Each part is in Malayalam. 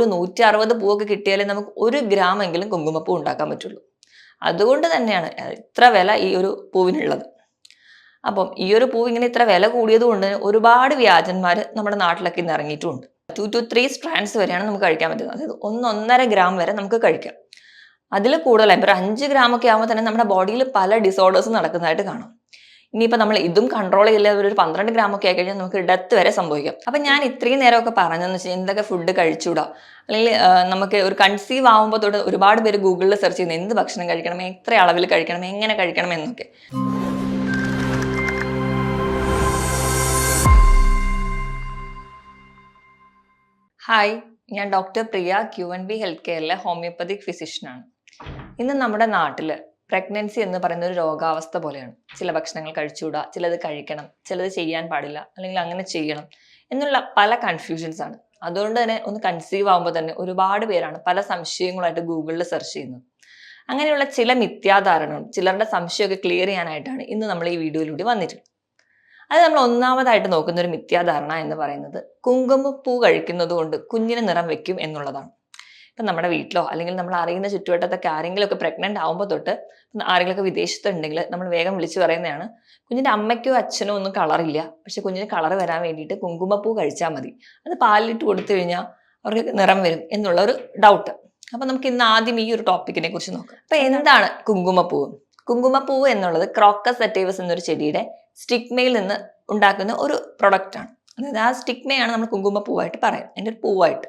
160 പൂവൊക്കെ കിട്ടിയാലേ നമുക്ക് 1 ഗ്രാമെങ്കിലും കുങ്കുമപ്പൂ ഉണ്ടാക്കാൻ പറ്റുള്ളൂ. അതുകൊണ്ട് തന്നെയാണ് ഇത്ര വില ഈ ഒരു പൂവിനുള്ളത്. അപ്പം ഈ ഒരു പൂവ് ഇങ്ങനെ ഇത്ര വില കൂടിയത് കൊണ്ട് ഒരുപാട് വ്യാജന്മാർ നമ്മുടെ നാട്ടിലൊക്കെ ഇന്ന് ഇറങ്ങിയിട്ടുമുണ്ട്. 2 to 3 സ്ട്രാൻഡ്സ് വരെയാണ് നമുക്ക് കഴിക്കാൻ പറ്റുന്നത്. അതായത് 1-1.5 ഗ്രാം വരെ നമുക്ക് കഴിക്കാം. അതിൽ കൂടുതലായി ഒരു 5 ഗ്രാമൊക്കെ ആകുമ്പോൾ തന്നെ നമ്മുടെ ബോഡിയിൽ പല ഡിസോർഡേഴ്സ് നടക്കുന്നതായിട്ട് കാണാം. ഇനിയിപ്പോൾ നമ്മൾ ഇതും കൺട്രോൾ ചെയ്യില്ല, ഒരു 12 ഗ്രാമൊക്കെ ആയി കഴിഞ്ഞാൽ നമുക്ക് ഡെത്ത് വരെ സംഭവിക്കാം. അപ്പം ഞാൻ ഇത്രയും നേരമൊക്കെ പറഞ്ഞതെന്ന് വെച്ചാൽ എന്തൊക്കെ ഫുഡ് കഴിച്ചുകൂടാ, അല്ലെങ്കിൽ നമുക്ക് ഒരു കൺസീവ് ആകുമ്പോൾ തൊട്ട് ഒരുപാട് പേര് ഗൂഗിളിൽ സെർച്ച് ചെയ്യുന്നത് എന്ത് ഭക്ഷണം കഴിക്കണം, എത്ര അളവിൽ കഴിക്കണം, എങ്ങനെ കഴിക്കണം എന്നൊക്കെ. ഹായ്, ഞാൻ ഡോക്ടർ പ്രിയ, QNB ഹെൽത്ത് കെയറിലെ ഹോമിയോപ്പതിക് ഫിസിഷ്യനാണ്. ഇന്ന് നമ്മുടെ നാട്ടിൽ പ്രഗ്നൻസി എന്ന് പറയുന്ന ഒരു രോഗാവസ്ഥ പോലെയാണ്. ചില ഭക്ഷണങ്ങൾ കഴിച്ചുകൂടാ, ചിലത് കഴിക്കണം, ചിലത് ചെയ്യാൻ പാടില്ല, അല്ലെങ്കിൽ അങ്ങനെ ചെയ്യണം എന്നുള്ള പല കൺഫ്യൂഷൻസ് ആണ്. അതുകൊണ്ട് തന്നെ ഒന്ന് കൺസീവ് ആകുമ്പോൾ തന്നെ ഒരുപാട് പേരാണ് പല സംശയങ്ങളായിട്ട് ഗൂഗിളിൽ സെർച്ച് ചെയ്യുന്നത്. അങ്ങനെയുള്ള ചില മിഥ്യാധാരണകളും ചിലരുടെ സംശയമൊക്കെ ക്ലിയർ ചെയ്യാനായിട്ടാണ് ഇന്ന് നമ്മൾ ഈ വീഡിയോയിലൂടെ വന്നിട്ടുള്ളത്. അത് നമ്മൾ ഒന്നാമതായിട്ട് നോക്കുന്ന ഒരു മിഥ്യാധാരണ എന്ന് പറയുന്നത് കുങ്കുമപ്പൂ കഴിക്കുന്നത് കൊണ്ട് കുഞ്ഞിന് നിറം വെക്കും എന്നുള്ളതാണ്. ഇപ്പം നമ്മുടെ വീട്ടിലോ അല്ലെങ്കിൽ നമ്മൾ അറിയുന്ന ചുറ്റുവട്ടത്തൊക്കെ ആരെങ്കിലുമൊക്കെ പ്രഗ്നന്റ് ആകുമ്പോൾ തൊട്ട് ആരെങ്കിലുമൊക്കെ വിദേശത്തുണ്ടെങ്കിൽ നമ്മൾ വേഗം വിളിച്ചു പറയുന്നതാണ്, കുഞ്ഞിൻ്റെ അമ്മയ്ക്കോ അച്ഛനോ ഒന്നും കളറില്ല, പക്ഷെ കുഞ്ഞിന് കളർ വരാൻ വേണ്ടിയിട്ട് കുങ്കുമപ്പൂ കഴിച്ചാൽ മതി, അത് പാലിലിട്ട് കൊടുത്തു കഴിഞ്ഞാൽ അവർക്ക് നിറം വരും എന്നുള്ള ഒരു ഡൗട്ട്. അപ്പം നമുക്ക് ഇന്ന് ആദ്യം ഈ ഒരു ടോപ്പിക്കിനെ കുറിച്ച് നോക്കാം. അപ്പം എന്താണ് കുങ്കുമപ്പൂവ്? കുങ്കുമപ്പൂവ് എന്നുള്ളത് ക്രോക്കസ് സറ്റൈവസ് എന്നൊരു ചെടിയുടെ സ്റ്റിഗ്മയിൽ നിന്ന് ഉണ്ടാക്കുന്ന ഒരു പ്രൊഡക്റ്റ് ആണ്. അതായത് ആ സ്റ്റിഗ്മയാണ് നമ്മൾ കുങ്കുമപ്പൂവായിട്ട് പറയാം, അതിൻ്റെ ഒരു പൂവായിട്ട്.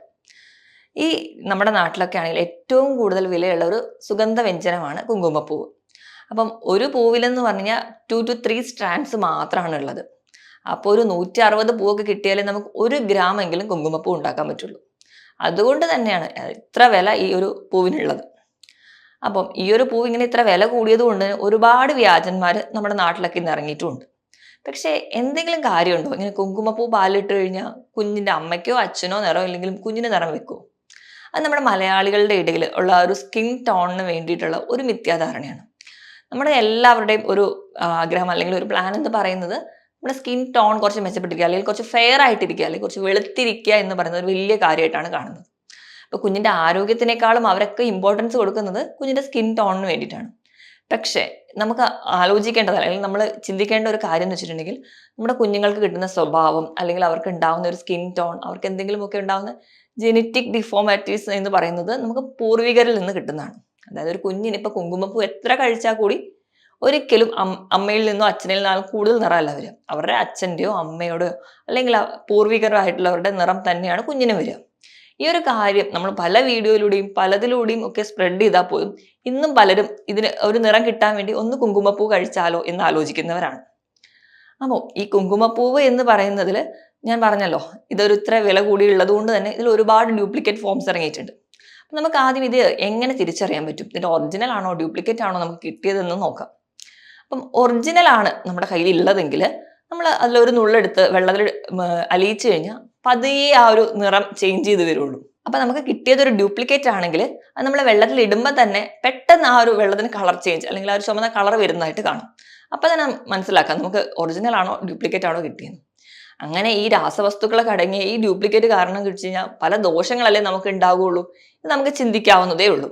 ഈ നമ്മുടെ നാട്ടിലൊക്കെ ആണെങ്കിൽ ഏറ്റവും കൂടുതൽ വിലയുള്ള ഒരു സുഗന്ധ വ്യഞ്ജനമാണ് കുങ്കുമപ്പൂവ്. അപ്പം ഒരു പൂവിലെന്ന് പറഞ്ഞാൽ 2 to 3 സ്ട്രാൻഡ്സ് മാത്രമാണ് ഉള്ളത്. അപ്പോൾ ഒരു 160 പൂവൊക്കെ കിട്ടിയാലേ നമുക്ക് 1 ഗ്രാമെങ്കിലും കുങ്കുമപ്പൂ ഉണ്ടാക്കാൻ പറ്റുള്ളൂ. അതുകൊണ്ട് തന്നെയാണ് ഇത്ര വില ഈ ഒരു പൂവിനുള്ളത്. അപ്പം ഈ ഒരു പൂവ് ഇങ്ങനെ ഇത്ര വില കൂടിയത് കൊണ്ട് ഒരുപാട് വ്യാജന്മാർ നമ്മുടെ നാട്ടിലൊക്കെ ഇന്ന് ഇറങ്ങിയിട്ടുമുണ്ട്. പക്ഷേ എന്തെങ്കിലും കാര്യമുണ്ടോ? ഇങ്ങനെ കുങ്കുമപ്പൂ പാലിട്ട് കഴിഞ്ഞാൽ കുഞ്ഞിൻ്റെ അമ്മയ്ക്കോ അച്ഛനോ നിറം ഇല്ലെങ്കിലും കുഞ്ഞിന് നിറം വെക്കുമോ? അത് നമ്മുടെ മലയാളികളുടെ ഇടയിൽ ഉള്ള ഒരു സ്കിൻ ടോണിന് വേണ്ടിയിട്ടുള്ള ഒരു മിഥ്യാധാരണയാണ്. നമ്മുടെ എല്ലാവരുടെയും ഒരു ആഗ്രഹം അല്ലെങ്കിൽ ഒരു പ്ലാൻ എന്ന് പറയുന്നത് നമ്മുടെ സ്കിൻ ടോൺ കുറച്ച് മെച്ചപ്പെട്ടിരിക്കുക, അല്ലെങ്കിൽ കുറച്ച് ഫെയർ ആയിട്ടിരിക്കുക, അല്ലെങ്കിൽ കുറച്ച് വെളുത്തിരിക്കുക എന്ന് പറയുന്നത് ഒരു വലിയ കാര്യമായിട്ടാണ് കാണുന്നത്. അപ്പോൾ കുഞ്ഞിൻ്റെ ആരോഗ്യത്തിനേക്കാളും അവരൊക്കെ ഇമ്പോർട്ടൻസ് കൊടുക്കുന്നത് കുഞ്ഞിൻ്റെ സ്കിൻ ടോണിന് വേണ്ടിയിട്ടാണ്. പക്ഷേ നമുക്ക് ആലോചിക്കേണ്ടത് അല്ലെങ്കിൽ നമ്മൾ ചിന്തിക്കേണ്ട ഒരു കാര്യം എന്ന് വെച്ചിട്ടുണ്ടെങ്കിൽ, നമ്മുടെ കുഞ്ഞുങ്ങൾക്ക് കിട്ടുന്ന സ്വഭാവം അല്ലെങ്കിൽ അവർക്ക് ഉണ്ടാകുന്ന ഒരു സ്കിൻ ടോൺ, അവർക്ക് എന്തെങ്കിലുമൊക്കെ ഉണ്ടാകുന്ന ജെനറ്റിക് ഡിഫോർമാറ്റീസ് എന്ന് പറയുന്നത് നമുക്ക് പൂർവികരിൽ നിന്ന് കിട്ടുന്നതാണ്. അതായത് ഒരു കുഞ്ഞിന് ഇപ്പോൾ കുങ്കുമപ്പൂ എത്ര കഴിച്ചാൽ കൂടി ഒരിക്കലും അമ്മയിൽ നിന്നോ അച്ഛനിൽ നിന്നോ കൂടുതൽ നിറമല്ല വരിക. അവരുടെ അച്ഛൻ്റെയോ അമ്മയോടെയോ അല്ലെങ്കിൽ പൂർവികരായിട്ടുള്ളവരുടെ നിറം തന്നെയാണ് കുഞ്ഞിന് വരിക. ഈ ഒരു കാര്യം നമ്മൾ പല വീഡിയോയിലൂടെയും പലതിലൂടെയും ഒക്കെ സ്പ്രെഡ് ചെയ്താൽ പോലും ഇന്നും പലരും ഇതിന് ഒരു നിറം കിട്ടാൻ വേണ്ടി ഒന്ന് കുങ്കുമപ്പൂ കഴിച്ചാലോ എന്ന് ആലോചിക്കുന്നവരാണ്. അപ്പോൾ ഈ കുങ്കുമപ്പൂവ് എന്ന് പറയുന്നതിൽ ഞാൻ പറഞ്ഞല്ലോ, ഇതൊരു ഇത്ര വില കൂടിയുള്ളത് കൊണ്ട് തന്നെ ഇതിൽ ഒരുപാട് ഡ്യൂപ്ലിക്കേറ്റ് ഫോംസ് ഇറങ്ങിയിട്ടുണ്ട്. അപ്പം നമുക്ക് ആദ്യം ഇത് എങ്ങനെ തിരിച്ചറിയാൻ പറ്റും? ഇതിൻ്റെ ഒറിജിനൽ ആണോ ഡ്യൂപ്ലിക്കേറ്റ് ആണോ നമുക്ക് കിട്ടിയതെന്ന് നോക്കാം. അപ്പം ഒറിജിനൽ ആണ് നമ്മുടെ കയ്യിൽ ഉള്ളതെങ്കിൽ നമ്മൾ അതിലൊരു നുള്ളെടുത്ത് വെള്ളത്തിൽ അലിയിച്ചു കഴിഞ്ഞാൽ പതിയെ ആ ഒരു നിറം ചേഞ്ച് ചെയ്ത് വരുള്ളൂ. അപ്പം നമുക്ക് കിട്ടിയതൊരു ഡ്യൂപ്ലിക്കേറ്റ് ആണെങ്കിൽ അത് നമ്മൾ വെള്ളത്തിൽ ഇടുമ്പോൾ തന്നെ പെട്ടെന്ന് ആ ഒരു വെള്ളത്തിന് കളർ ചേഞ്ച് അല്ലെങ്കിൽ ആ ഒരു ചുമന്ന കളർ വരുന്നതായിട്ട് കാണും. അപ്പം തന്നെ മനസ്സിലാക്കാം നമുക്ക് ഒറിജിനൽ ആണോ ഡ്യൂപ്ലിക്കേറ്റ് ആണോ കിട്ടിയെന്ന്. അങ്ങനെ ഈ രാസവസ്തുക്കളൊക്കെ അടങ്ങിയ ഈ ഡ്യൂപ്ലിക്കേറ്റ് കാരണം കിട്ടിച്ചു കഴിഞ്ഞാൽ പല ദോഷങ്ങളല്ലേ നമുക്ക് ഉണ്ടാവുകയുള്ളൂ. ഇത് നമുക്ക് ചിന്തിക്കാവുന്നതേ ഉള്ളൂ.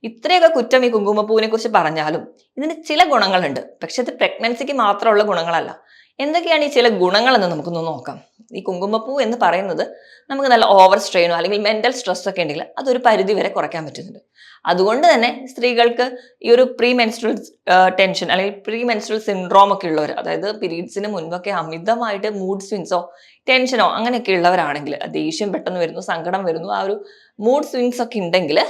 ഇത്രയൊക്കെ കുറ്റം ഈ കുങ്കുമപ്പൂവിനെ കുറിച്ച് പറഞ്ഞാലും ഇതിന് ചില ഗുണങ്ങളുണ്ട്. പക്ഷെ ഇത് പ്രഗ്നൻസിക്ക് മാത്രമുള്ള ഗുണങ്ങളല്ല. എന്തൊക്കെയാണ് ഈ ചില ഗുണങ്ങളെന്ന് നമുക്കൊന്ന് നോക്കാം. ഈ കുങ്കുമപ്പൂ എന്ന് പറയുന്നത് നമുക്ക് നല്ല ഓവർ സ്ട്രെയിനോ അല്ലെങ്കിൽ മെന്റൽ സ്ട്രെസ് ഒക്കെ ഉണ്ടെങ്കിൽ അതൊരു പരിധി വരെ കുറയ്ക്കാൻ പറ്റുന്നുണ്ട്. അതുകൊണ്ട് തന്നെ സ്ത്രീകൾക്ക് ഈ ഒരു പ്രീ മെൻസ്ട്രൽ ടെൻഷൻ അല്ലെങ്കിൽ പ്രീ മെൻസ്ട്രൽ സിൻഡ്രോം ഒക്കെ ഉള്ളവർ, അതായത് പീരീഡ്സിന് മുൻപൊക്കെ അമിതമായിട്ട് മൂഡ് സ്വിങ്സോ ടെൻഷനോ അങ്ങനെയൊക്കെ ഉള്ളവരാണെങ്കിൽ, ദേഷ്യം പെട്ടെന്ന് വരുന്നു, സങ്കടം വരുന്നു, ആ ഒരു മൂഡ് സ്വിങ്സ് ഒക്കെ ഉണ്ടെങ്കിൽ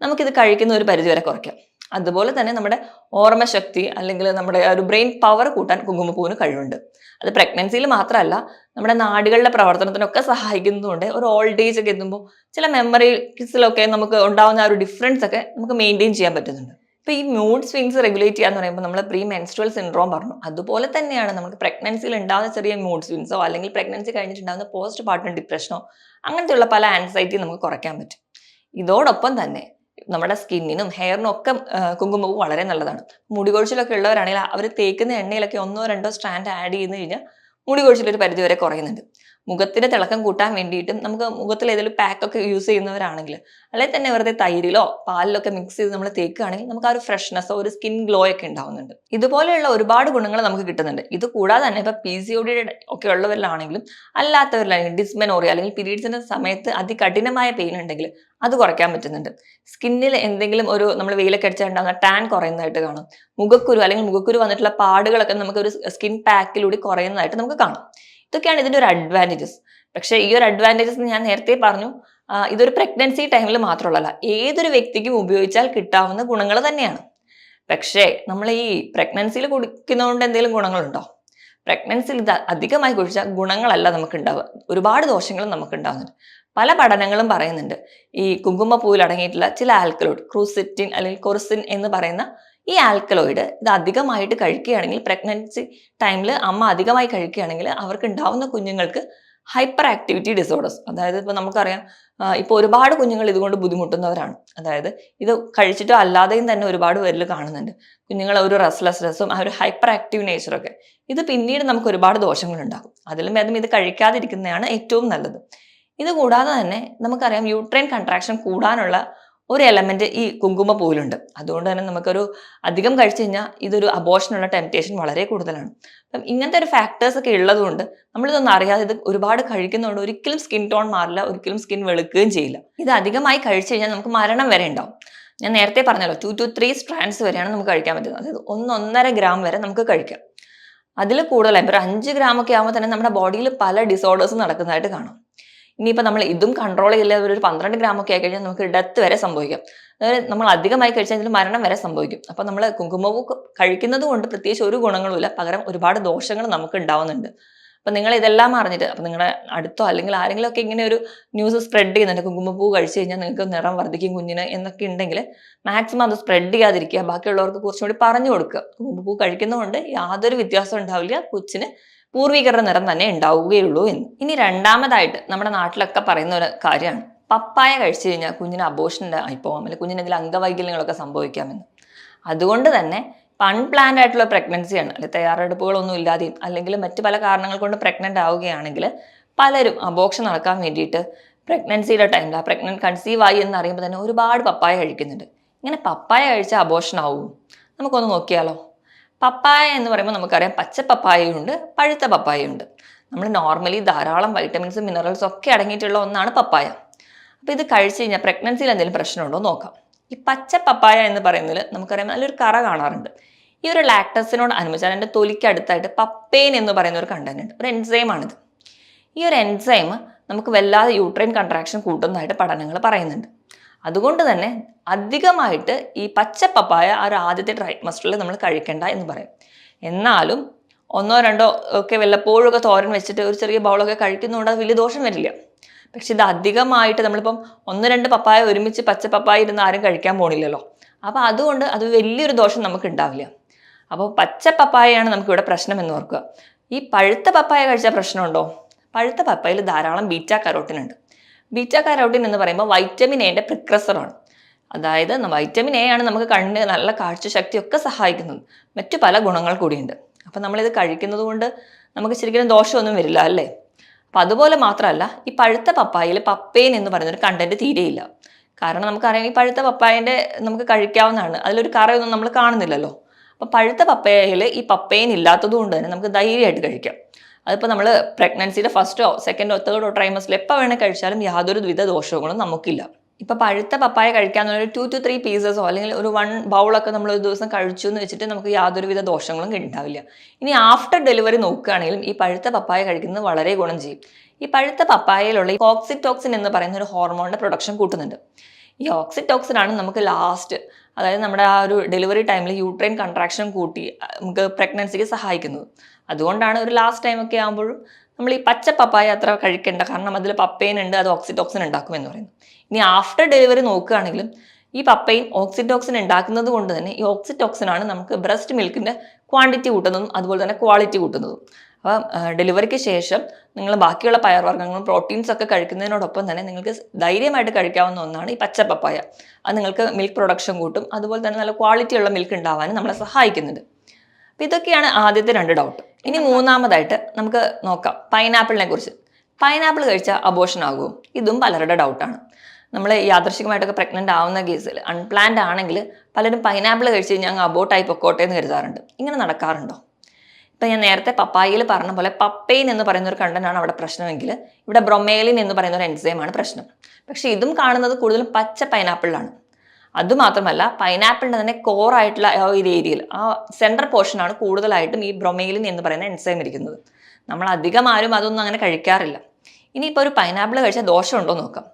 നമുക്കിത് കഴിക്കുന്ന ഒരു പരിധി വരെ കുറയ്ക്കാം. അതുപോലെ തന്നെ നമ്മുടെ ഓർമ്മശക്തി അല്ലെങ്കിൽ നമ്മുടെ ഒരു ബ്രെയിൻ പവർ കൂട്ടാൻ കുങ്കുമപ്പൂവിന് കഴിവുണ്ട്. അത് പ്രഗ്നൻസിയിൽ മാത്രമല്ല, നമ്മുടെ നാടുകളുടെ പ്രവർത്തനത്തിനൊക്കെ സഹായിക്കുന്നതുകൊണ്ട് ഒരു ഓൾഡ് ഏജ് ഒക്കെ എത്തുമ്പോൾ ചില മെമ്മറീസിലൊക്കെ നമുക്ക് ഉണ്ടാകുന്ന ആ ഒരു ഡിഫറൻസ് ഒക്കെ നമുക്ക് മെയിൻറ്റെയിൻ ചെയ്യാൻ പറ്റുന്നുണ്ട്. ഇപ്പോൾ ഈ മൂഡ് സ്വിങ്സ് റെഗുലേറ്റ് ചെയ്യാന്ന് പറയുമ്പോൾ നമ്മൾ പ്രീ മെൻസ്ട്രൽ സിൻഡ്രോം പറഞ്ഞു, അതുപോലെ തന്നെയാണ് നമുക്ക് പ്രഗ്നൻസിയിൽ ഉണ്ടാകുന്ന ചെറിയ മൂഡ് സ്വിങ്സോ അല്ലെങ്കിൽ പ്രഗ്നൻസി കഴിഞ്ഞിട്ടുണ്ടാകുന്ന പോസ്റ്റ് പാർട്ടം ഡിപ്രഷനോ അങ്ങനത്തെയുള്ള പല ആൻസൈറ്റി നമുക്ക് കുറയ്ക്കാൻ പറ്റും. ഇതോടൊപ്പം തന്നെ നമ്മുടെ സ്കിന്നിനും ഹെയറിനും ഒക്കെ കുങ്കുമപ്പൂ വളരെ നല്ലതാണ്. മുടി കൊഴിച്ചിലൊക്കെ ഉള്ളവരാണെങ്കിൽ അവർ തേക്കുന്ന എണ്ണയിലൊക്കെ 1-2 സ്ട്രാൻഡ് ആഡ് ചെയ്യുന്ന കഴിഞ്ഞാൽ മുടി കൊഴിച്ചിലൊരു പരിധി വരെ കുറയുന്നുണ്ട്. മുഖത്തിന്റെ തിളക്കം കൂട്ടാൻ വേണ്ടിയിട്ടും നമുക്ക് മുഖത്തിൽ ഏതെങ്കിലും പാക്കൊക്കെ യൂസ് ചെയ്യുന്നവരാണെങ്കിൽ, അല്ലെങ്കിൽ തന്നെ വെറുതെ തൈരിലോ പാലിലൊക്കെ മിക്സ് ചെയ്ത് നമ്മൾ തേക്കുകയാണെങ്കിൽ നമുക്ക് ആ ഒരു ഫ്രഷ്നെസ്സോ ഒരു സ്കിൻ ഗ്ലോ ഒക്കെ ഉണ്ടാവുന്നുണ്ട്. ഇതുപോലെയുള്ള ഒരുപാട് ഗുണങ്ങൾ നമുക്ക് കിട്ടുന്നുണ്ട്. ഇത് കൂടാതെ തന്നെ ഇപ്പൊ PCOD ഒക്കെ ഉള്ളവരിലാണെങ്കിലും അല്ലാത്തവരിലാണെങ്കിലും ഡിസ്മെനോറിയ അല്ലെങ്കിൽ പീരീഡ്സിന്റെ സമയത്ത് അതികഠിനമായ പെയിൻ ഉണ്ടെങ്കിൽ അത് കുറയ്ക്കാൻ പറ്റുന്നുണ്ട്. സ്കിന്നിൽ എന്തെങ്കിലും ഒരു നമ്മൾ വെയിലൊക്കെ അടിച്ചാൽ ഉണ്ടാകുന്ന ടാൻ കുറയുന്നതായിട്ട് കാണും. മുഖക്കുരു അല്ലെങ്കിൽ മുഖക്കുരു വന്നിട്ടുള്ള പാടുകളൊക്കെ നമുക്ക് ഒരു സ്കിൻ പാക്കിലൂടെ കുറയുന്നതായിട്ട് നമുക്ക് കാണാം. ഇതൊക്കെയാണ് ഇതിന്റെ ഒരു അഡ്വാൻറ്റേജസ്. പക്ഷേ ഈ ഒരു അഡ്വാൻറ്റേജസ് ഞാൻ നേരത്തെ പറഞ്ഞു, ഇതൊരു പ്രഗ്നൻസി ടൈമിൽ മാത്രമുള്ളതല്ല, ഏതൊരു വ്യക്തിക്കും ഉപയോഗിച്ചാൽ കിട്ടാവുന്ന ഗുണങ്ങൾ തന്നെയാണ്. പക്ഷേ നമ്മൾ ഈ പ്രഗ്നൻസിയിൽ കുടിക്കുന്നതുകൊണ്ട് എന്തെങ്കിലും ഗുണങ്ങളുണ്ടോ? പ്രഗ്നൻസിയിൽ ഇത് അധികമായി കുടിച്ചാൽ ഗുണങ്ങളല്ല നമുക്ക് ഉണ്ടാവുക, ഒരുപാട് ദോഷങ്ങളും നമുക്ക് ഉണ്ടാകുന്നുണ്ട്. പല പഠനങ്ങളും പറയുന്നുണ്ട് ഈ കുങ്കുമപ്പൂവിൽ അടങ്ങിയിട്ടുള്ള ചില ആൽക്കലോയിഡ്, ക്രൂസിറ്റിൻ അല്ലെങ്കിൽ കൊറിസിൻ എന്ന് പറയുന്ന ഈ ആൽക്കലോയിഡ് ഇത് അധികമായിട്ട് കഴിക്കുകയാണെങ്കിൽ, പ്രഗ്നൻസി ടൈമിൽ അമ്മ അധികമായി കഴിക്കുകയാണെങ്കിൽ അവർക്ക് ഉണ്ടാവുന്ന കുഞ്ഞുങ്ങൾക്ക് ഹൈപ്പർ ആക്ടിവിറ്റി ഡിസോർഡേഴ്സ്, അതായത് ഇപ്പോൾ നമുക്കറിയാം ഇപ്പോൾ ഒരുപാട് കുഞ്ഞുങ്ങൾ ഇതുകൊണ്ട് ബുദ്ധിമുട്ടുന്നവരാണ്. അതായത് ഇത് കഴിച്ചിട്ടോ അല്ലാതെയും തന്നെ ഒരുപാട് പേരിൽ കാണുന്നുണ്ട് കുഞ്ഞുങ്ങളെ ഒരു റെസ്റ്റ്ലെസ്നെസ്സും ആ ഒരു ഹൈപ്പർ ആക്റ്റീവ് നേച്ചറൊക്കെ. ഇത് പിന്നീട് നമുക്ക് ഒരുപാട് ദോഷങ്ങൾ ഉണ്ടാകും. അതിലും ഭേദം ഇത് കഴിക്കാതിരിക്കുന്നതാണ് ഏറ്റവും നല്ലത്. ഇത് കൂടാതെ തന്നെ നമുക്കറിയാം യൂട്രൈൻ കൺട്രാക്ഷൻ കൂടാനുള്ള ഒരു എലമെന്റ് ഈ കുങ്കുമപ്പൂവിലുണ്ട്. അതുകൊണ്ട് തന്നെ നമുക്കൊരു അധികം കഴിച്ചു കഴിഞ്ഞാൽ ഇതൊരു അബോർഷനുള്ള ടെംപ്റ്റേഷൻ വളരെ കൂടുതലാണ്. അപ്പം ഇങ്ങനത്തെ ഒരു ഫാക്ടേഴ്സ് ഒക്കെ ഉള്ളതുകൊണ്ട് നമ്മളിതൊന്നും അറിയാതെ ഇത് ഒരുപാട് കഴിക്കുന്നതുകൊണ്ട് ഒരിക്കലും സ്കിൻ ടോൺ മാറില്ല, ഒരിക്കലും സ്കിൻ വെളുക്കുകയും ചെയ്യില്ല. ഇത് അധികമായി കഴിച്ചു കഴിഞ്ഞാൽ നമുക്ക് മരണം വരെ ഉണ്ടാവും. ഞാൻ നേരത്തെ പറഞ്ഞല്ലോ 2 to 3 സ്ട്രാൻഡ്സ് വരെയാണ് നമുക്ക് കഴിക്കാൻ പറ്റുന്നത്. അതായത് 1-1.5 ഗ്രാം വരെ നമുക്ക് കഴിക്കാം. അതിൽ കൂടുതലായി ഒരു 5 ഗ്രാം ഒക്കെ ആകുമ്പോൾ തന്നെ നമ്മുടെ ബോഡിയിൽ പല ഡിസോർഡേഴ്സും നടക്കുന്നതായിട്ട് കാണാം. ഇനിയിപ്പോൾ നമ്മൾ ഇതും കൺട്രോൾ ചെയ്യില്ല, ഒരു 12 ഗ്രാം ഒക്കെ ആയി കഴിഞ്ഞാൽ നമുക്ക് ഡെത്ത് വരെ സംഭവിക്കാം. അതായത് നമ്മൾ അധികമായി കഴിച്ചാൽ മരണം വരെ സംഭവിക്കും. അപ്പോൾ നമ്മൾ കുങ്കുമപ്പൂ കഴിക്കുന്നത് കൊണ്ട് പ്രത്യേകിച്ച് ഒരു ഗുണങ്ങളുമില്ല, പകരം ഒരുപാട് ദോഷങ്ങൾ നമുക്ക് ഉണ്ടാവുന്നുണ്ട്. അപ്പം നിങ്ങൾ ഇതെല്ലാം അറിഞ്ഞിട്ട് അപ്പം നിങ്ങളുടെ അടുത്തോ അല്ലെങ്കിൽ ആരെങ്കിലും ഒക്കെ ഇങ്ങനെ ഒരു ന്യൂസ് സ്പ്രെഡ് ചെയ്യുന്നുണ്ട്, കുങ്കുമപ്പൂ കഴിച്ചു കഴിഞ്ഞാൽ നിങ്ങൾക്ക് നിറം വർദ്ധിക്കും കുഞ്ഞിന് എന്നൊക്കെ ഉണ്ടെങ്കിൽ മാക്സിമം അത് സ്പ്രെഡ് ചെയ്യാതിരിക്കുക. ബാക്കിയുള്ളവർക്ക് കുറച്ചും കൂടി പറഞ്ഞു കൊടുക്കുക, കുങ്കുമപ്പൂ കഴിക്കുന്നതുകൊണ്ട് യാതൊരു വ്യത്യാസം ഉണ്ടാവില്ല, കൊച്ചിന് പൂർവികരുടെ നിറം തന്നെ ഉണ്ടാവുകയുള്ളൂ എന്ന്. ഇനി രണ്ടാമതായിട്ട് നമ്മുടെ നാട്ടിലൊക്കെ പറയുന്ന ഒരു കാര്യമാണ് പപ്പായ കഴിച്ചു കഴിഞ്ഞാൽ കുഞ്ഞിന് അബോർഷൻ്റെ ആയിപ്പോവാം, അല്ലെങ്കിൽ കുഞ്ഞിന് എന്തെങ്കിലും അംഗവൈകല്യങ്ങളൊക്കെ സംഭവിക്കാമെന്ന്. അതുകൊണ്ട് തന്നെ അൺപ്ലാൻഡ് ആയിട്ടുള്ള പ്രഗ്നൻസിയാണ്, അല്ലെങ്കിൽ തയ്യാറെടുപ്പുകളൊന്നും ഇല്ലാതെയും അല്ലെങ്കിൽ മറ്റു പല കാരണങ്ങൾ കൊണ്ട് പ്രഗ്നന്റ് ആവുകയാണെങ്കിൽ പലരും അബോർഷൻ നടക്കാൻ വേണ്ടിയിട്ട് പ്രഗ്നൻസിയുടെ ടൈമിൽ കൺസീവ് ആയി എന്ന് അറിയുമ്പോൾ തന്നെ ഒരുപാട് പപ്പായ കഴിക്കുന്നുണ്ട്. ഇങ്ങനെ പപ്പായ കഴിച്ചാൽ അബോർഷൻ ആവും? നമുക്കൊന്ന് നോക്കിയാലോ. പപ്പായ എന്ന് പറയുമ്പോൾ നമുക്കറിയാം പച്ച പപ്പായയുണ്ട്, പഴുത്ത പപ്പായയുണ്ട്. നമ്മൾ നോർമലി ധാരാളം വൈറ്റമിൻസും മിനറൽസും ഒക്കെ അടങ്ങിയിട്ടുള്ള ഒന്നാണ് പപ്പായ. അപ്പോൾ ഇത് കഴിച്ചു കഴിഞ്ഞാൽ പ്രഗ്നൻസിയിൽ എന്തെങ്കിലും പ്രശ്നമുണ്ടോ നോക്കാം. ഈ പച്ച പപ്പായ എന്ന് പറയുന്നതിൽ നമുക്കറിയാം നല്ലൊരു കറ കാണാറുണ്ട്. ഈ ഒരു ലാക്ടസിനോട് അനുബന്ധിച്ചാൽ അതിൻ്റെ തൊലിക്ക് അടുത്തായിട്ട് പപ്പൈൻ എന്ന് പറയുന്ന ഒരു കണ്ടന്റ് ഉണ്ട്, ഒരു എൻസൈമാണിത്. ഈ ഒരു എൻസൈം നമുക്ക് വല്ലാതെ യൂട്രൈൻ കൺട്രാക്ഷൻ കൂട്ടുന്നതായിട്ട് പഠനങ്ങൾ പറയുന്നുണ്ട്. അതുകൊണ്ട് തന്നെ അധികമായിട്ട് ഈ പച്ച പപ്പായ ആ ഒരു ആദ്യത്തെ ട്രൈമസ്റ്ററിൽ നമ്മൾ കഴിക്കേണ്ട എന്ന് പറയും. എന്നാലും 1-2 ഒക്കെ വല്ലപ്പോഴൊക്കെ തോരൻ വെച്ചിട്ട് ഒരു ചെറിയ ബൗളൊക്കെ കഴിക്കുന്നതുകൊണ്ട് അത് വലിയ ദോഷം വരില്ല. പക്ഷെ ഇത് അധികമായിട്ട് നമ്മളിപ്പം 1-2 പപ്പായ ഒരുമിച്ച് പച്ച പപ്പായ ഇരുന്ന് ആരും കഴിക്കാൻ പോണില്ലല്ലോ. അപ്പോൾ അതുകൊണ്ട് അത് വലിയൊരു ദോഷം നമുക്ക് ഉണ്ടാവില്ല. അപ്പോൾ പച്ച പപ്പായയാണ് നമുക്കിവിടെ പ്രശ്നം എന്ന് ഓർക്കുക. ഈ പഴുത്ത പപ്പായ കഴിച്ചാൽ പ്രശ്നമുണ്ടോ? പഴുത്ത പപ്പായയിൽ ധാരാളം ബീറ്റാ കരോട്ടിൻ ഉണ്ട്. ബീറ്റാ കരോട്ടിൻ എന്ന് പറയുമ്പോൾ വൈറ്റമിൻ എയുടെ പ്രിക്രസറാണ്. അതായത് വൈറ്റമിൻ എ ആണ് നമുക്ക് കണ്ണിന് നല്ല കാഴ്ചശക്തിയൊക്കെ സഹായിക്കുന്നത്. മറ്റു പല ഗുണങ്ങൾ കൂടിയുണ്ട്. അപ്പം നമ്മളിത് കഴിക്കുന്നത് കൊണ്ട് നമുക്ക് ശരിക്കും ദോഷമൊന്നും വരില്ല അല്ലേ. അപ്പം അതുപോലെ മാത്രമല്ല, ഈ പഴുത്ത പപ്പായയിൽ പപ്പൈൻ എന്ന് പറയുന്നൊരു കണ്ടന്റ് തീരെയില്ല. കാരണം നമുക്കറിയാം ഈ പഴുത്ത പപ്പായൻ്റെ നമുക്ക് കഴിക്കാവുന്നതാണ്, അതിലൊരു കറയൊന്നും നമ്മൾ കാണുന്നില്ലല്ലോ. അപ്പം പഴുത്ത പപ്പായയിൽ ഈ പപ്പൈൻ ഇല്ലാത്തത് കൊണ്ട് തന്നെ നമുക്ക് ധൈര്യമായിട്ട് കഴിക്കാം. അതിപ്പോൾ നമ്മൾ പ്രഗ്നൻസിയുടെ ഫസ്റ്റോ സെക്കൻഡോ തേർഡോ ട്രൈമസ്റ്ററിൽ എപ്പോൾ വേണേൽ കഴിച്ചാലും യാതൊരു വിധ ദോഷങ്ങളും നമുക്കില്ല. ഇപ്പോൾ പഴുത്ത പപ്പായ കഴിക്കാന്ന് പറഞ്ഞാൽ 2 to 3 പീസസോ അല്ലെങ്കിൽ ഒരു 1 ബൗളൊക്കെ നമ്മൾ ഒരു ദിവസം കഴിച്ചു എന്ന് വെച്ചിട്ട് നമുക്ക് യാതൊരുവിധ ദോഷങ്ങളും ഉണ്ടാവില്ല. ഇനി ആഫ്റ്റർ ഡെലിവറി നോക്കുകയാണെങ്കിലും ഈ പഴുത്ത പപ്പായ കഴിക്കുന്നത് വളരെ ഗുണം ചെയ്യും. ഈ പഴുത്ത പപ്പായയിലുള്ള ഈ ഓക്സിറ്റോക്സിൻ എന്ന് പറയുന്ന ഒരു ഹോർമോണിൻ്റെ പ്രൊഡക്ഷൻ കൂട്ടുന്നുണ്ട്. ഈ ഓക്സിറ്റോക്സിനാണ് നമുക്ക് ലാസ്റ്റ്, അതായത് നമ്മുടെ ആ ഒരു ഡെലിവറി ടൈമിൽ യൂട്രൈൻ കൺട്രാക്ഷൻ കൂട്ടി നമുക്ക് പ്രഗ്നൻസിക്ക് സഹായിക്കുന്നത്. അതുകൊണ്ടാണ് ഒരു ലാസ്റ്റ് ടൈമൊക്കെ ആകുമ്പോഴും നമ്മൾ ഈ പച്ച പപ്പായ അത്ര കഴിക്കേണ്ട, കാരണം അതിൽ പപ്പൈൻ ഉണ്ട്, അത് ഓക്സിറ്റോക്സിൻ ഉണ്ടാക്കും എന്ന് പറയുന്നത്. ഇനി ആഫ്റ്റർ ഡെലിവറി നോക്കുകയാണെങ്കിലും ഈ പപ്പൈൻ ഓക്സിറ്റോക്സിൻ ഉണ്ടാക്കുന്നത് കൊണ്ട് തന്നെ ഈ ഓക്സിറ്റോക്സിനാണ് നമുക്ക് ബ്രസ്റ്റ് മിൽക്കിൻ്റെ ക്വാണ്ടിറ്റി കൂട്ടുന്നതും അതുപോലെ തന്നെ ക്വാളിറ്റി കൂട്ടുന്നതും. അപ്പം ഡെലിവറിക്ക് ശേഷം നിങ്ങൾ ബാക്കിയുള്ള പയർവർഗ്ഗങ്ങളും പ്രോട്ടീൻസ് ഒക്കെ കഴിക്കുന്നതിനോടൊപ്പം തന്നെ നിങ്ങൾക്ക് ധൈര്യമായിട്ട് കഴിക്കാവുന്ന ഒന്നാണ് ഈ പച്ച പപ്പായ. അത് നിങ്ങൾക്ക് മിൽക്ക് പ്രൊഡക്ഷൻ കൂട്ടും, അതുപോലെ തന്നെ നല്ല ക്വാളിറ്റിയുള്ള മിൽക്ക് ഉണ്ടാവാനും നമ്മളെ സഹായിക്കുന്നുണ്ട്. അപ്പം ഇതൊക്കെയാണ് ആദ്യത്തെ 2 ഡൗട്ട്. ഇനി മൂന്നാമതായിട്ട് നമുക്ക് നോക്കാം പൈനാപ്പിളിനെ കുറിച്ച്. പൈനാപ്പിൾ കഴിച്ചാൽ അബോഷൻ ആകുമോ? ഇതും പലരുടെ ഡൗട്ടാണ്. നമ്മൾ യാദൃശികമായിട്ടൊക്കെ പ്രഗ്നൻ്റ് ആവുന്ന കേസിൽ അൺപ്ലാൻഡ് ആണെങ്കിൽ പലരും പൈനാപ്പിൾ കഴിച്ച് കഴിഞ്ഞാൽ അങ്ങ് അബോട്ടായി പൊക്കോട്ടെ എന്ന് കരുതാറുണ്ട്. ഇങ്ങനെ നടക്കാറുണ്ടോ? ഇപ്പം ഞാൻ നേരത്തെ പപ്പായയിൽ പറഞ്ഞ പോലെ പപ്പൈൻ എന്ന് പറയുന്ന ഒരു കണ്ടന്റാണ് അവിടെ പ്രശ്നമെങ്കിൽ ഇവിടെ ബ്രൊമേലിൻ എന്ന് പറയുന്ന ഒരു എൻസൈമാണ് പ്രശ്നം. പക്ഷേ ഇതും കാണുന്നത് കൂടുതലും പച്ച പൈനാപ്പിളിലാണ്. അതുമാത്രമല്ല പൈനാപ്പിളിൻ്റെ തന്നെ കോറായിട്ടുള്ള ആ ഒരു ഏരിയയിൽ ആ സെൻട്രൽ പോർഷനാണ് കൂടുതലായിട്ടും ഈ ബ്രൊമേലിൻ എന്ന് പറയുന്ന എൻസൈം ഇരിക്കുന്നത്. നമ്മൾ അധികം ആരും അതൊന്നും അങ്ങനെ കഴിക്കാറില്ല. ഇനിയിപ്പോൾ ഒരു പൈനാപ്പിൾ കഴിച്ചാൽ ദോഷമുണ്ടോ എന്ന് നോക്കാം.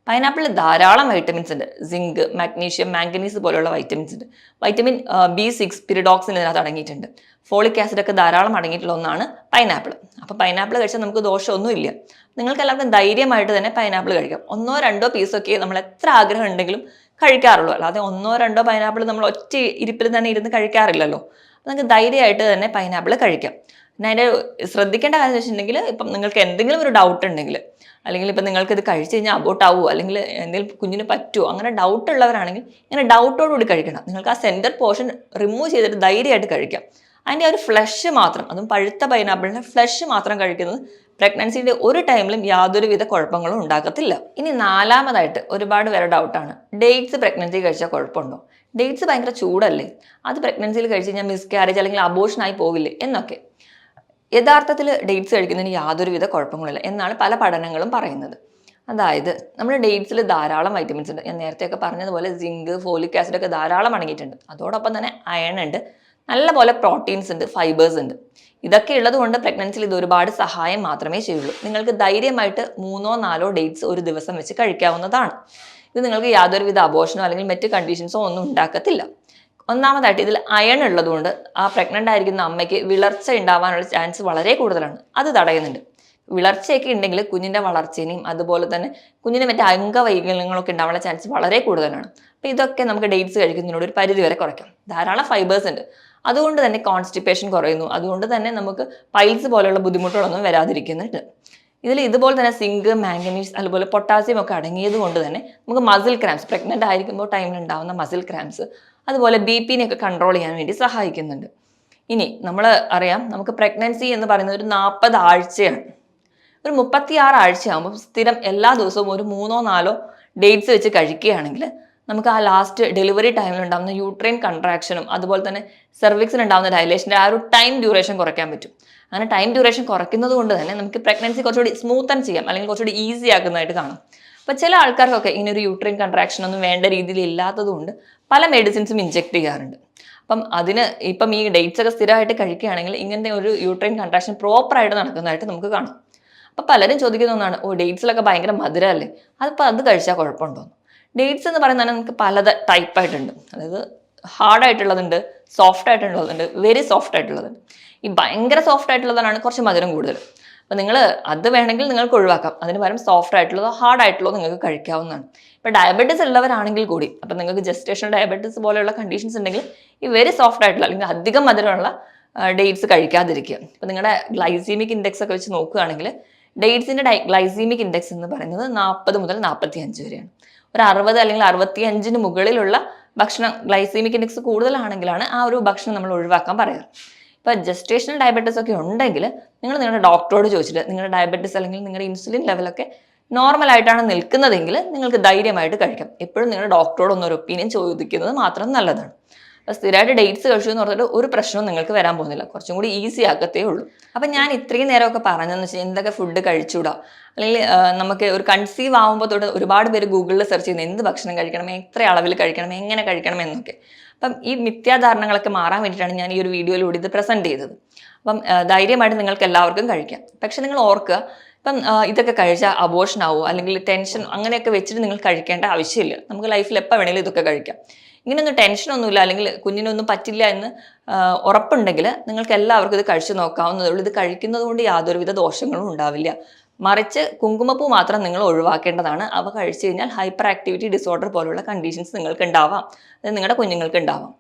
പൈനാപ്പിളിൽ ധാരാളം വൈറ്റമിൻസ് ഉണ്ട്. സിങ്ക്, മാഗ്നീഷ്യം, മാംഗനീസ് പോലെയുള്ള വൈറ്റമിൻസ് ഉണ്ട്. വൈറ്റമിൻ B6 പിരിഡോക്സിൻ ഇതിനകത്ത് അടങ്ങിയിട്ടുണ്ട്. ഫോളിക് ആസിഡ് ഒക്കെ ധാരാളം അടങ്ങിയിട്ടുള്ള ഒന്നാണ് പൈനാപ്പിൾ. അപ്പോൾ പൈനാപ്പിൾ കഴിച്ചാൽ നമുക്ക് ദോഷമൊന്നുമില്ല. നിങ്ങൾക്ക് എല്ലാവർക്കും ധൈര്യമായിട്ട് തന്നെ പൈനാപ്പിൾ കഴിക്കാം. 1-2 പീസൊക്കെ നമ്മൾ എത്ര ആഗ്രഹം ഉണ്ടെങ്കിലും കഴിക്കാറുള്ളൂ. അല്ലാതെ 1-2 പൈനാപ്പിൾ നമ്മൾ ഒറ്റ ഇരിപ്പിൽ തന്നെ ഇരുന്ന് കഴിക്കാറില്ലല്ലോ. നിങ്ങൾക്ക് ധൈര്യമായിട്ട് തന്നെ പൈനാപ്പിൾ കഴിക്കാം. പിന്നെ അതിൻ്റെ ശ്രദ്ധിക്കേണ്ട കാര്യം എന്ന് വെച്ചിട്ടുണ്ടെങ്കിൽ ഇപ്പം നിങ്ങൾക്ക് എന്തെങ്കിലും ഒരു ഡൗട്ട് ഉണ്ടെങ്കിൽ, അല്ലെങ്കിൽ ഇപ്പം നിങ്ങൾക്ക് ഇത് കഴിച്ച് കഴിഞ്ഞാൽ അബോട്ട് ആവുമോ, അല്ലെങ്കിൽ എന്തെങ്കിലും കുഞ്ഞിന് പറ്റുമോ, അങ്ങനെ ഡൗട്ട് ഉള്ളവരാണെങ്കിൽ ഇങ്ങനെ ഡൗട്ടോടുകൂടി കഴിക്കണം. നിങ്ങൾക്ക് ആ സെൻറ്റർ പോർഷൻ റിമൂവ് ചെയ്തിട്ട് ധൈര്യമായിട്ട് കഴിക്കാം. അതിൻ്റെ ഒരു ഫ്ലഷ് മാത്രം, അതും പഴുത്ത പൈനാപ്പിളിൻ്റെ ഫ്ലഷ് മാത്രം കഴിക്കുന്നത് പ്രഗ്നൻസിൻ്റെ ഒരു ടൈമിലും യാതൊരുവിധ കുഴപ്പങ്ങളും ഉണ്ടാക്കത്തില്ല. ഇനി 4മതായിട്ട് ഒരുപാട് പേരെ ഡൗട്ടാണ്, ഡേറ്റ്സ് പ്രഗ്നൻസി കഴിച്ചാൽ കുഴപ്പമുണ്ടോ? ഡേറ്റ്സ് ഭയങ്കര ചൂടല്ലേ, അത് പ്രഗ്നൻസിയിൽ കഴിച്ച് കഴിഞ്ഞാൽ മിസ്കാരേജ് അല്ലെങ്കിൽ അബോഷനായി പോവില്ലേ എന്നൊക്കെ. യഥാർത്ഥത്തിൽ ഡേറ്റ്സ് കഴിക്കുന്നതിന് യാതൊരുവിധ കുഴപ്പങ്ങളില്ല എന്നാണ് പല പഠനങ്ങളും പറയുന്നത്. അതായത് നമ്മുടെ ഡേറ്റ്സിൽ ധാരാളം വൈറ്റമിൻസ് ഉണ്ട്. ഞാൻ നേരത്തെയൊക്കെ പറഞ്ഞതുപോലെ സിങ്ക്, ഫോളിക് ആസിഡ് ഒക്കെ ധാരാളം അടങ്ങിയിട്ടുണ്ട്. അതോടൊപ്പം തന്നെ അയൺ ഉണ്ട്, നല്ലപോലെ പ്രോട്ടീൻസ് ഉണ്ട്, ഫൈബേഴ്സ് ഉണ്ട്. ഇതൊക്കെ ഉള്ളത് കൊണ്ട് പ്രഗ്നൻസിയിൽ ഇത് ഒരുപാട് സഹായം മാത്രമേ ചെയ്യുള്ളൂ. നിങ്ങൾക്ക് ധൈര്യമായിട്ട് 3-4 ഡേറ്റ്സ് ഒരു ദിവസം വെച്ച് കഴിക്കാവുന്നതാണ്. ഇത് നിങ്ങൾക്ക് യാതൊരുവിധ അബോഷനോ അല്ലെങ്കിൽ മറ്റ് കണ്ടീഷൻസോ ഒന്നും ഉണ്ടാക്കത്തില്ല. ഒന്നാമതായിട്ട് ഇതിൽ അയൺ ഉള്ളതുകൊണ്ട് ആ പ്രഗ്നൻ്റ് ആയിരിക്കുന്ന അമ്മയ്ക്ക് വിളർച്ച ഉണ്ടാവാനുള്ള ചാൻസ് വളരെ കൂടുതലാണ്. അത് തടയുന്നുണ്ട്. വിളർച്ചയൊക്കെ ഉണ്ടെങ്കിൽ കുഞ്ഞിൻ്റെ വളർച്ചേനെയും അതുപോലെ തന്നെ കുഞ്ഞിന് മറ്റേ അംഗവൈകല്യങ്ങളൊക്കെ ഉണ്ടാവാനുള്ള ചാൻസ് വളരെ കൂടുതലാണ്. അപ്പോൾ ഇതൊക്കെ നമുക്ക് ഡേറ്റ്സ് കഴിക്കുന്നതിനോട് ഒരു പരിധി വരെ കുറയ്ക്കാം. ധാരാളം ഫൈബേഴ്സ് ഉണ്ട്. അതുകൊണ്ട് തന്നെ കോൺസ്റ്റിപ്പേഷൻ കുറയുന്നു. അതുകൊണ്ട് തന്നെ നമുക്ക് പൈൽസ് പോലെയുള്ള ബുദ്ധിമുട്ടുകളൊന്നും വരാതിരിക്കുന്നുണ്ട്. ഇതിൽ ഇതുപോലെ തന്നെ സിങ്ക്, മാംഗനീസ് അതുപോലെ പൊട്ടാസ്യം ഒക്കെ അടങ്ങിയത് കൊണ്ട് തന്നെ നമുക്ക് മസിൽ ക്രാംസ്, പ്രഗ്നൻ്റ് ആയിരിക്കുമ്പോൾ ടൈമിൽ ഉണ്ടാകുന്ന മസിൽ ക്രാംസ്, അതുപോലെ BP ഒക്കെ കൺട്രോൾ ചെയ്യാൻ വേണ്ടി സഹായിക്കുന്നുണ്ട്. ഇനി നമ്മൾ അറിയാം, നമുക്ക് പ്രഗ്നൻസി എന്ന് പറയുന്നത് ഒരു 40 ആഴ്ചയാണ്. ഒരു 36 ആഴ്ചയാകുമ്പോൾ സ്ഥിരം എല്ലാ ദിവസവും ഒരു 3-4 ഡേറ്റ്സ് വെച്ച് കഴിക്കുകയാണെങ്കിൽ നമുക്ക് ആ ലാസ്റ്റ് ഡെലിവറി ടൈമിൽ ഉണ്ടാകുന്ന യൂട്രൈൻ കൺട്രാക്ഷനും അതുപോലെ തന്നെ സെർവിക്സിന് ഉണ്ടാകുന്ന ഡയലേഷൻ്റെ ആ ഒരു ടൈം ഡ്യൂറേഷൻ കുറയ്ക്കാൻ പറ്റും. അങ്ങനെ ടൈം ഡ്യൂറേഷൻ കുറയ്ക്കുന്നത് കൊണ്ട് തന്നെ നമുക്ക് പ്രഗ്നൻസി കുറച്ചുകൂടി സ്മൂത്തൻ ചെയ്യാം, അല്ലെങ്കിൽ കുറച്ചുകൂടി ഈസി ആക്കുന്നതായിട്ട് കാണും. അപ്പോൾ ചില ആൾക്കാർക്കൊക്കെ ഇങ്ങനെ ഒരു യൂട്രൈൻ കൺട്രാക്ഷൻ ഒന്നും വേണ്ട രീതിയിൽ ഇല്ലാത്തതുകൊണ്ട് പല മെഡിസിൻസും ഇഞ്ചെക്ട് ചെയ്യാറുണ്ട്. അപ്പം അതിന് ഇപ്പം ഈ ഡേറ്റ്സ് ഒക്കെ സ്ഥിരമായിട്ട് കഴിക്കുകയാണെങ്കിൽ ഇങ്ങനത്തെ ഒരു യൂട്രൈൻ കൺട്രാക്ഷൻ പ്രോപ്പറായിട്ട് നടക്കുന്നതായിട്ട് നമുക്ക് കാണാം. അപ്പോൾ പലരും ചോദിക്കുന്ന ഒന്നാണ്, ഡേറ്റ്സിലൊക്കെ ഭയങ്കര മധുരമല്ലേ, അതിപ്പോൾ അത് കഴിച്ചാൽ കുഴപ്പമുണ്ടോന്ന്. ഡേറ്റ്സ് എന്ന് പറയുന്നത് നമുക്ക് പല ടൈപ്പായിട്ടുണ്ട്. അതായത് ഹാർഡായിട്ടുള്ളതുണ്ട്, സോഫ്റ്റ് ആയിട്ടുള്ളതുണ്ട്, വെരി സോഫ്റ്റ് ആയിട്ടുള്ളതുണ്ട്. ഈ ഭയങ്കര സോഫ്റ്റ് ആയിട്ടുള്ളതാണ് കുറച്ച് മധുരം കൂടുതൽ. അപ്പോൾ നിങ്ങൾ അത് വേണമെങ്കിൽ നിങ്ങൾക്ക് ഒഴിവാക്കാം. അതിന് പകരം സോഫ്റ്റ് ആയിട്ടുള്ളതോ ഹാർഡ് ആയിട്ടുള്ളതോ നിങ്ങൾക്ക് കഴിക്കാവുന്നതാണ്. ഇപ്പോൾ ഡയബറ്റീസ് ഉള്ളവരാണെങ്കിൽ കൂടി, അപ്പോൾ നിങ്ങൾക്ക് ജസ്റ്റേഷണൽ ഡയബറ്റീസ് പോലെയുള്ള കണ്ടീഷൻസ് ഉണ്ടെങ്കിൽ ഈ വെരി സോഫ്റ്റ് ആയിട്ടുള്ള അല്ലെങ്കിൽ അധികം മധുരമുള്ള ഡേറ്റ്സ് കഴിക്കാതിരിക്കുക. ഇപ്പോൾ നിങ്ങളുടെ ഗ്ലൈസീമിക് ഇൻഡെക്സ് ഒക്കെ വെച്ച് നോക്കുകയാണെങ്കിൽ ഡേറ്റ്സിൻ്റെ ഗ്ലൈസീമിക് ഇൻഡെക്സ് എന്ന് പറയുന്നത് 40 മുതൽ 45 വരെയാണ്. ഒരു 60 അല്ലെങ്കിൽ 65 മുകളിലുള്ള ഭക്ഷണം ഗ്ലൈസീമിക് ഇൻഡെക്സ് കൂടുതലാണെങ്കിലാണ് ആ ഒരു ഭക്ഷണം നമ്മൾ ഒഴിവാക്കാൻ പറയാറ്. ഇപ്പോൾ ജസ്റ്റേഷണൽ ഡയബറ്റീസ് ഒക്കെ ഉണ്ടെങ്കിൽ നിങ്ങൾ നിങ്ങളുടെ ഡോക്ടറോട് ചോദിച്ചിട്ട് നിങ്ങളുടെ ഡയബറ്റീസ് അല്ലെങ്കിൽ നിങ്ങളുടെ ഇൻസുലിൻ ലെവലൊക്കെ നോർമലായിട്ടാണ് നിൽക്കുന്നതെങ്കിൽ നിങ്ങൾക്ക് ധൈര്യമായിട്ട് കഴിക്കാം. എപ്പോഴും നിങ്ങളുടെ ഡോക്ടറോട് ഒന്നൊരു ഒപ്പീനിയൻ ചോദിക്കുന്നത് മാത്രം നല്ലതാണ്. അപ്പോൾ സ്ഥിരമായിട്ട് ഡേറ്റ്സ് കഴിച്ചു എന്ന് പറഞ്ഞിട്ട് ഒരു പ്രശ്നവും നിങ്ങൾക്ക് വരാൻ പോകുന്നില്ല, കുറച്ചും കൂടി ഈസി ആക്കത്തേ ഉള്ളൂ. അപ്പം ഞാൻ ഇത്രയും നേരമൊക്കെ പറഞ്ഞതെന്ന് വെച്ചാൽ എന്തൊക്കെ ഫുഡ് കഴിച്ചുകൂടാ, അല്ലെങ്കിൽ നമുക്ക് ഒരു കൺസീവ് ആകുമ്പോൾ തൊട്ട് ഒരുപാട് പേര് ഗൂഗിളിൽ സെർച്ച് ചെയ്യുന്നത് എന്ത് ഭക്ഷണം കഴിക്കണം, എത്ര അളവിൽ കഴിക്കണം, എങ്ങനെ കഴിക്കണം എന്നൊക്കെ. അപ്പം ഈ മിഥ്യാധാരണകളൊക്കെ മാറാൻ വേണ്ടിയിട്ടാണ് ഞാൻ ഈ ഒരു വീഡിയോയിലൂടെ ഇത് പ്രസൻറ്റ് ചെയ്തത്. അപ്പം ധൈര്യമായിട്ട് നിങ്ങൾക്ക് എല്ലാവർക്കും കഴിക്കാം. പക്ഷെ നിങ്ങൾ ഓർക്കുക, ഇപ്പം ഇതൊക്കെ കഴിച്ചാൽ അബോഷൻ ആവുമോ അല്ലെങ്കിൽ ടെൻഷൻ അങ്ങനെയൊക്കെ വെച്ചിട്ട് നിങ്ങൾ കഴിക്കേണ്ട ആവശ്യമില്ല. നമുക്ക് ലൈഫിൽ എപ്പോൾ വേണമെങ്കിലും ഇതൊക്കെ കഴിക്കാം. ഇങ്ങനെയൊന്നും ടെൻഷനൊന്നുമില്ല അല്ലെങ്കിൽ കുഞ്ഞിനൊന്നും പറ്റില്ല എന്ന് ഉറപ്പുണ്ടെങ്കിൽ നിങ്ങൾക്ക് എല്ലാവർക്കും ഇത് കഴിച്ചു നോക്കാവുന്നതേ ഉള്ളൂ. ഇത് കഴിക്കുന്നത് കൊണ്ട് യാതൊരുവിധ ദോഷങ്ങളും ഉണ്ടാവില്ല. മറിച്ച് കുങ്കുമപ്പൂ മാത്രം നിങ്ങൾ ഒഴിവാക്കേണ്ടതാണ്. അവ കഴിച്ചു കഴിഞ്ഞാൽ ഹൈപ്പർ ആക്ടിവിറ്റി ഡിസോർഡർ പോലുള്ള കണ്ടീഷൻസ് നിങ്ങൾക്ക് ഉണ്ടാവാം, അത് നിങ്ങളുടെ കുഞ്ഞുങ്ങൾക്ക് ഉണ്ടാവാം.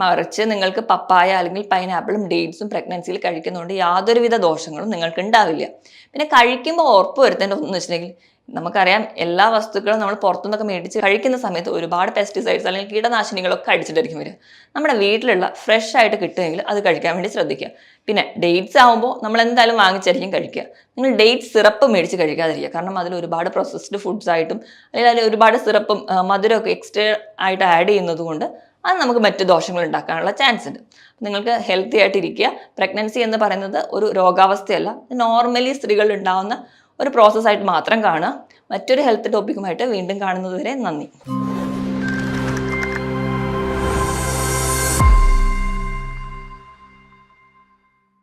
മറിച്ച് നിങ്ങൾക്ക് പപ്പായ അല്ലെങ്കിൽ പൈനാപ്പിളും ഡേറ്റ്സും പ്രഗ്നൻസിയിൽ കഴിക്കുന്നതുകൊണ്ട് യാതൊരുവിധ ദോഷങ്ങളും നിങ്ങൾക്ക് ഉണ്ടാവില്ല. പിന്നെ കഴിക്കുമ്പോൾ ഉറപ്പ് വരുത്തേണ്ട ഒന്നെന്ന് വെച്ചിട്ടുണ്ടെങ്കിൽ നമുക്കറിയാം എല്ലാ വസ്തുക്കളും നമ്മൾ പുറത്തുനിന്നൊക്കെ മേടിച്ച് കഴിക്കുന്ന സമയത്ത് ഒരുപാട് പെസ്റ്റിസൈഡ്സ് അല്ലെങ്കിൽ കീടനാശിനികളൊക്കെ അടിച്ചിട്ടായിരിക്കും വരിക. നമ്മുടെ വീട്ടിലുള്ള ഫ്രഷ് ആയിട്ട് കിട്ടുമെങ്കിൽ അത് കഴിക്കാൻ വേണ്ടി ശ്രദ്ധിക്കുക. പിന്നെ ഡേറ്റ്സ് ആകുമ്പോൾ നമ്മൾ എന്തായാലും വാങ്ങിച്ചായിരിക്കും കഴിക്കുക. നിങ്ങൾ ഡേറ്റ് സിറപ്പ് മേടിച്ച് കഴിക്കാതിരിക്കുക. കാരണം അതിൽ ഒരുപാട് പ്രോസസ്ഡ് ഫുഡ്സ് ആയിട്ടും അല്ലെങ്കിൽ അതിൽ ഒരുപാട് സിറപ്പും മധുരമൊക്കെ എക്സ്ട്രാ ആയിട്ട് ആഡ് ചെയ്യുന്നത് കൊണ്ട് അത് നമുക്ക് മറ്റ് ദോഷങ്ങൾ ഉണ്ടാക്കാനുള്ള ചാൻസ് ഉണ്ട്. നിങ്ങൾക്ക് ഹെൽത്തി ആയിട്ടിരിക്കുക. പ്രഗ്നൻസി എന്ന് പറയുന്നത് ഒരു രോഗാവസ്ഥയല്ല, നോർമലി സ്ത്രീകളിൽ ഉണ്ടാകുന്ന ഒരു പ്രോസസ്സായിട്ട് മാത്രം കാണുക. മറ്റൊരു ഹെൽത്ത് ടോപ്പിക്കുമായിട്ട് വീണ്ടും കാണുന്നത് വരെ നന്ദി.